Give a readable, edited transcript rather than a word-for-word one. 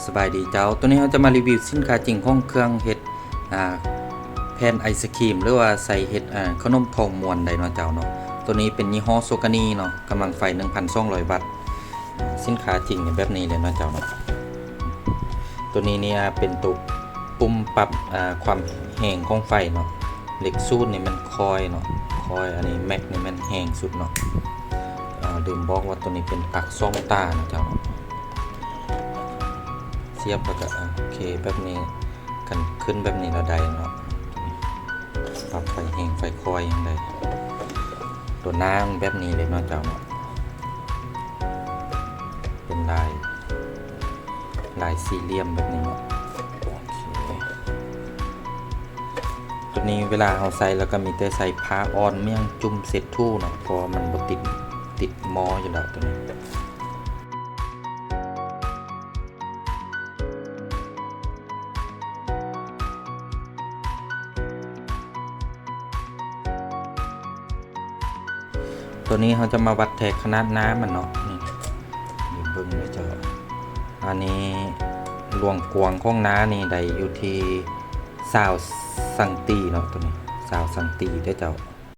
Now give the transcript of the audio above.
สบายดีเจ้าตัวนี้เราจะมารีวิวสินค้าจริงของเครื่องเฮ็ดแผ่นไอศครีมหรือว่าใส่เฮ็ดขนมทองม้วนได้เนาะเจ้าเนาะตัวนี้เป็นยี่ห้อโซกานีเนาะกำลังไฟ 1,200 วัตต์สินค้าจริงแบบนี้เลยเนาะเจ้าเนาะตัวนี้เนี่ยเป็นตัวปุ่มปรับความแห้งของไฟเนาะเหล็กซูดนี่มันคอยเนาะคอยอันนี้แม็กนี่มันแห้งสุดเนาะลืมบอกว่าตัวนี้เป็นปลั๊กซ่องตานะเจ้าเนาะเสียบแล้วก็โอเคแบบนี้กันขึ้นแบบนี้เราได้เนาะปรับไฟแห้งไฟคอยยังไงตัวหน้าแบบนี้เลยเนาะเจ้าเนาะเป็นลายสี่เหลี่ยมแบบนี้เนาะโอเคตัวนี้เวลาเราใส่แล้วก็มีแต่ใส่ผ้าออนเมี่ยงจุ่มเสร็จทู่เนาะเพราะมันบ่ติดมออยู่แล้วตัวนี้ตัวนี้เขาจะมาวัดแทกขนาดน้ำมันเนาะนี่เบิ้งเลยเจ้าอันนี้รวงกวงของน้านี่ได้อยู่ที่20 สังตีเนาะตัวนี้20 สังตีได้เจ้า